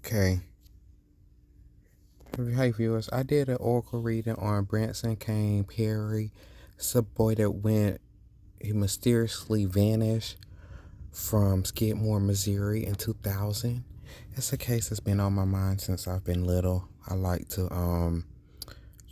Okay. Hey viewers, I did an oracle reading on Branson Kane Perry. It's a boy that he mysteriously vanished from Skidmore, Missouri in 2000. It's a case that's been on my mind since I've been little. I like to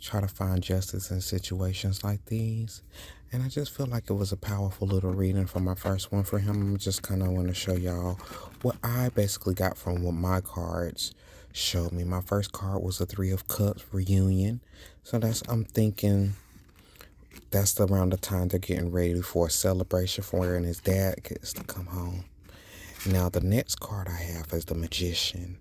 try to find justice in situations like these. And I just feel like it was a powerful little reading for my first one for him. I'm just kind of want to show y'all what I basically got from what my cards showed me. My first card was a Three of Cups reunion. So I'm thinking that's around the time they're getting ready for a celebration for when his dad gets to come home. Now the next card I have is the Magician.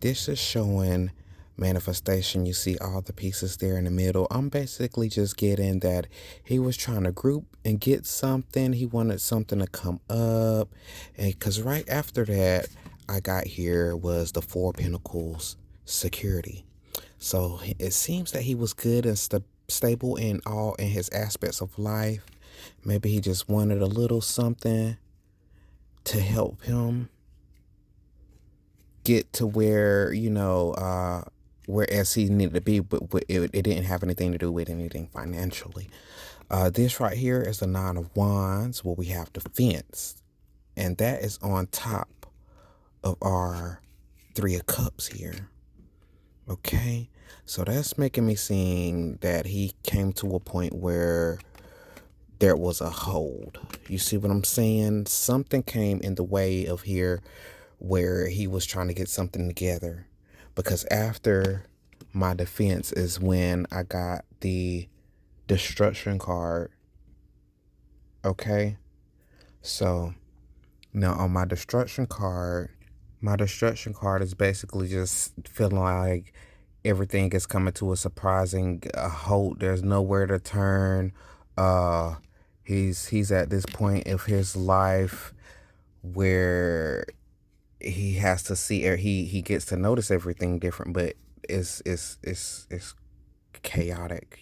This is showing manifestation. You see all the pieces there in the middle. I'm basically just getting that he was trying to group and get something. He wanted something to come up. And because right after that, I got here was the Four Pentacles security. So it seems that he was good and stable in his aspects of life. Maybe he just wanted a little something to help him get to where, whereas he needed to be, but it didn't have anything to do with anything financially. This right here is the Nine of Wands, where we have defense, and that is on top of our Three of Cups here. Okay, so that's making me seeing that he came to a point where there was a hold. You see what I'm saying? Something came in the way of here where he was trying to get something together. Because after my defense is when I got the destruction card. Okay? So now on my destruction card is basically just feeling like everything is coming to a surprising halt. There's nowhere to turn. He's at this point of his life where he has to see, or he gets to notice everything different, but it's chaotic,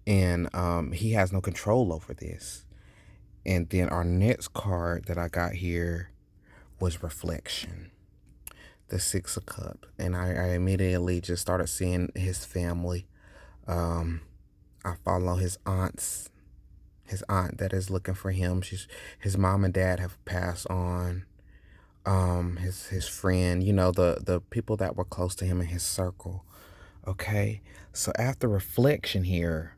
and he has no control over this. And then our next card that I got here was reflection, the Six of Cups, and I immediately just started seeing his family. I follow his aunt that is looking for him. His mom and dad have passed on. His friend, the people that were close to him in his circle. Okay, so after reflection here,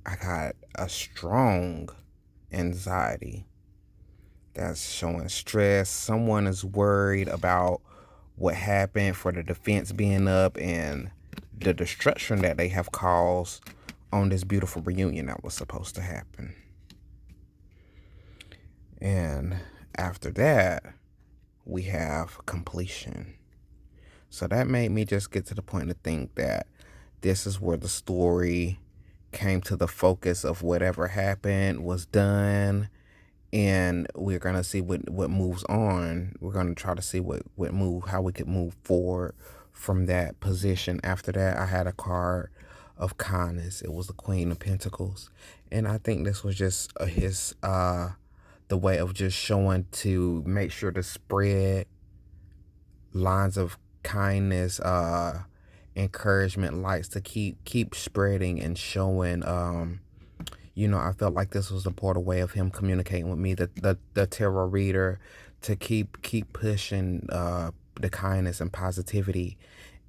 I got a strong anxiety that's showing stress. Someone is worried about what happened for the defense being up and the destruction that they have caused on this beautiful reunion that was supposed to happen. And after that, we have completion. So that made me just get to the point to think that this is where the story came to the focus of whatever happened was done, and we're gonna see what moves on. We're gonna try to see how we could move forward from that position. After that, I had a card of kindness. It was the Queen of Pentacles, and I think this was just the way of just showing to make sure to spread lines of kindness, encouragement, lights to keep spreading and showing. I felt like this was the portal way of him communicating with me, the tarot reader, to keep pushing the kindness and positivity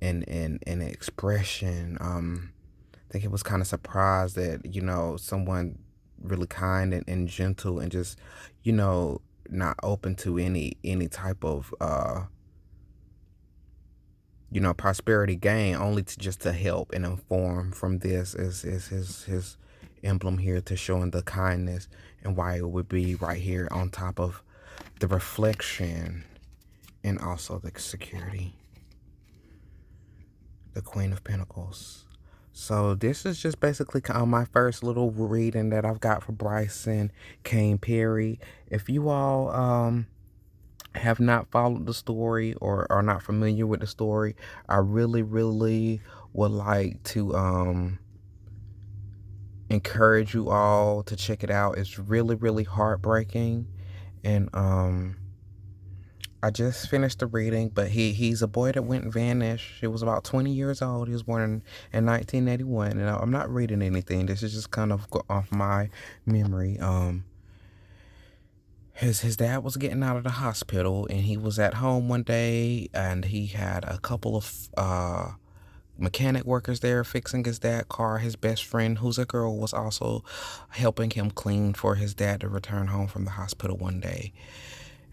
and expression. I think he was kind of surprised that someone really kind and gentle and just not open to any type of prosperity gain, only to help and inform. From this is his emblem here, to showing the kindness and why it would be right here on top of the reflection and also the security, the Queen of Pentacles. So this is just basically my first little reading that I've got for Branson Kane Perry. If you all have not followed the story or are not familiar with the story, I really would like to encourage you all to check it out. It's really heartbreaking, and I just finished the reading, but he's a boy that went and vanished. He was about 20 years old. He was born in 1981, and I'm not reading anything. This is just kind of off my memory. His dad was getting out of the hospital, and he was at home one day, and he had a couple of mechanic workers there fixing his dad's car. His best friend, who's a girl, was also helping him clean for his dad to return home from the hospital one day.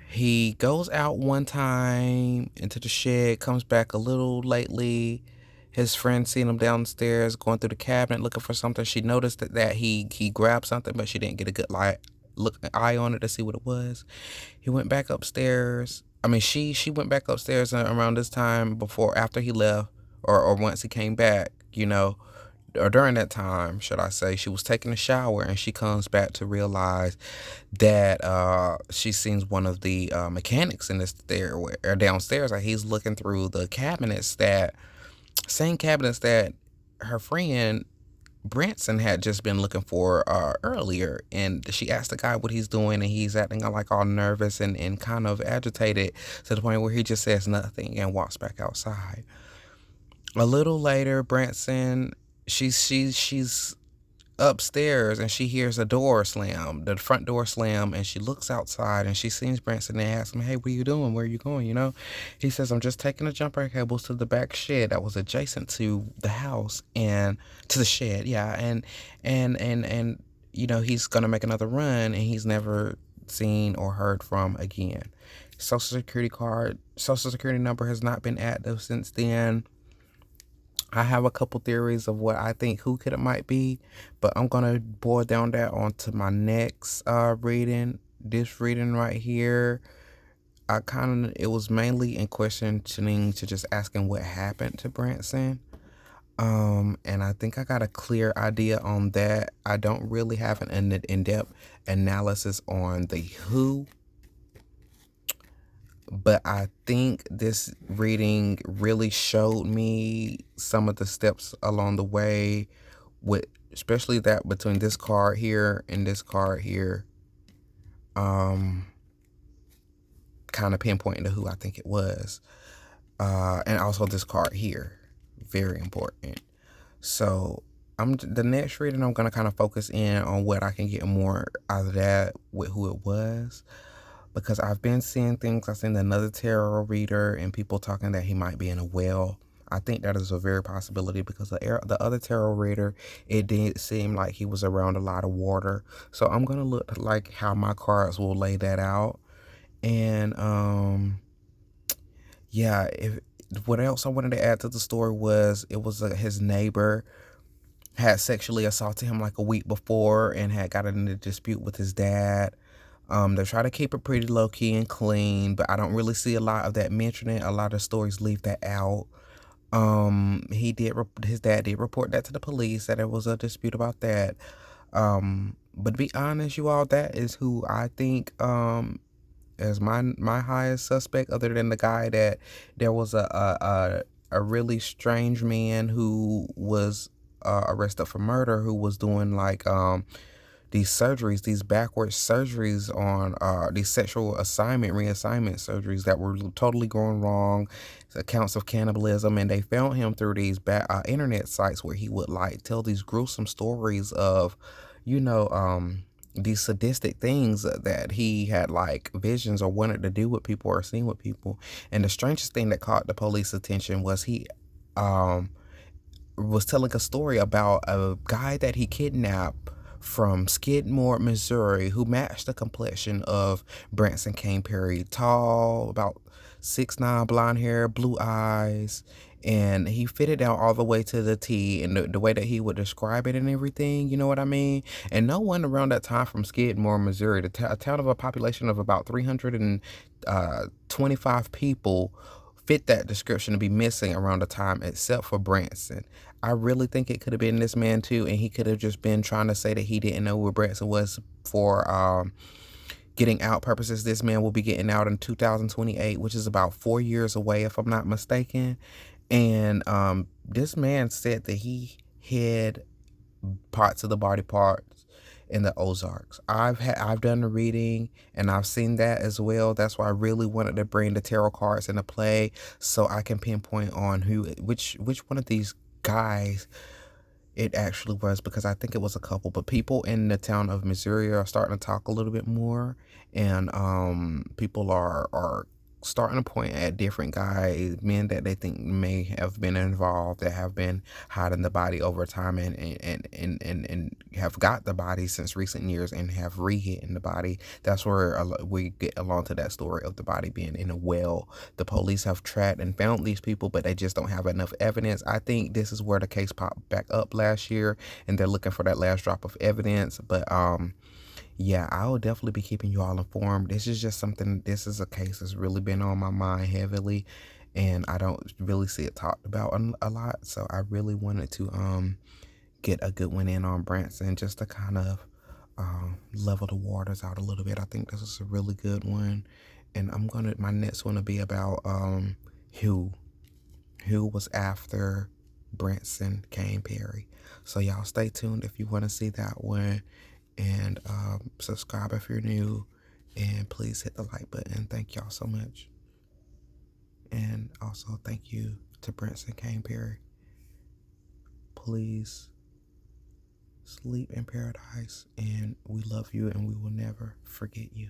He goes out one time into the shed, comes back a little lately. His friend seen him downstairs going through the cabinet looking for something. She noticed that he grabbed something, but she didn't get a good eye on it to see what it was. He went back upstairs. I mean, she went back upstairs around this time after he left, or once he came back, or during that time, should I say. She was taking a shower, and she comes back to realize that she sees one of the mechanics in this or downstairs. Like, he's looking through the same cabinets that her friend Branson had just been looking for earlier. And she asked the guy what he's doing, and he's acting like all nervous and kind of agitated, to the point where he just says nothing and walks back outside. A little later, Branson, she's upstairs, and she hears the front door slam, and she looks outside, and she sees Branson and asks him, "Hey, what are you doing? Where are you going?" He says, "I'm just taking the jumper cables to the back shed that was adjacent to the house, and to the shed, yeah, and he's gonna make another run, and he's never seen or heard from again. Social security number has not been active since then." I have a couple theories of what I think who it might be, but I'm gonna boil down that onto my next reading. This reading right here, it was mainly in questioning to just asking what happened to Branson. And I think I got a clear idea on that. I don't really have an in-depth analysis on the who, but I think this reading really showed me some of the steps along the way, especially that between this card here and this card here, kind of pinpointing to who I think it was, and also this card here, very important. So the next reading, I'm gonna kind of focus in on what I can get more out of that with who it was. Because I've been seeing things. I've seen another tarot reader and people talking that he might be in a well. I think that is a very possibility, because the other tarot reader, it did seem like he was around a lot of water. So I'm going to look like how my cards will lay that out. And yeah, what else I wanted to add to the story was his neighbor had sexually assaulted him like a week before and had gotten in a dispute with his dad. They try to keep it pretty low key and clean, but I don't really see a lot of that mentioning. A lot of stories leave that out. His dad did report that to the police, that there was a dispute about that. But to be honest, you all, that is who I think as my highest suspect, other than the guy that there was a really strange man who was arrested for murder, who was doing like these backwards surgeries on these sexual reassignment surgeries that were totally going wrong, accounts of cannibalism, and they found him through these internet sites where he would like tell these gruesome stories of, these sadistic things that he had like visions or wanted to do with people or seen with people. And the strangest thing that caught the police attention was he was telling a story about a guy that he kidnapped from Skidmore, Missouri, who matched the complexion of Branson Kane Perry. Tall, about 6'9", blonde hair, blue eyes, and he fitted out all the way to the T, and the way that he would describe it and everything, you know what I mean? And no one around that time from Skidmore, Missouri, a town of a population of about 325 people, fit that description to be missing around the time, except for Branson. I really think it could have been this man too, and he could have just been trying to say that he didn't know where Branson was for getting out purposes. This man will be getting out in 2028, which is about 4 years away, if I'm not mistaken. And this man said that he hid parts of the body parts in the Ozarks. I've done the reading and I've seen that as well. That's why I really wanted to bring the tarot cards into play so I can pinpoint on which one of these guys it actually was, because I think it was a couple, but people in the town of Missouri are starting to talk a little bit more, and people are starting to point at different guys, men that they think may have been involved, that have been hiding the body over time, and have got the body since recent years and have re-hidden the body. That's where we get along to that story of the body being in a well. The police have tracked and found these people, but they just don't have enough evidence. I think this is where the case popped back up last year, and they're looking for that last drop of evidence. But yeah, I will definitely be keeping you all informed. This is just something, this is a case that's really been on my mind heavily, and I don't really see it talked about a lot. So I really wanted to get a good one in on Branson, just to kind of level the waters out a little bit. I think this is a really good one, and my next one will be about Hugh. Who was after Branson Kane Perry. So y'all stay tuned if you want to see that one, and subscribe if you're new, and please hit the like button. Thank y'all so much. And also thank you to Branson Kane Perry. Please sleep in paradise, and we love you and we will never forget you.